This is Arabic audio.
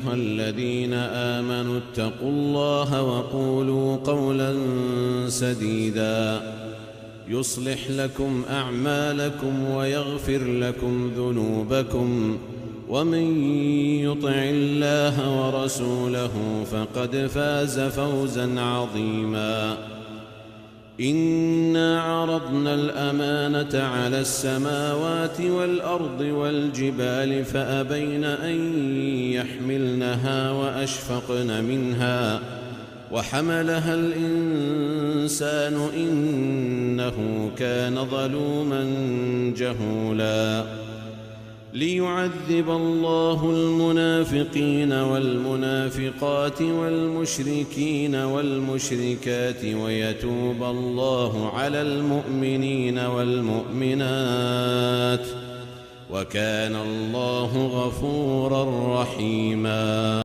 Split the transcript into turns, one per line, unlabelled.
أيها الذين آمنوا اتقوا الله وقولوا قولا سديدا يصلح لكم أعمالكم ويغفر لكم ذنوبكم ومن يطع الله ورسوله فقد فاز فوزا عظيما إنا عرضنا الأمانة على السماوات والأرض والجبال فأبين أن يحملنها وأشفقن منها وحملها الإنسان إنه كان ظلوما جهولا ليعذب الله المنافقين والمنافقات والمشركين والمشركات ويتوب الله على المؤمنين والمؤمنات وكان الله غفورا رحيما.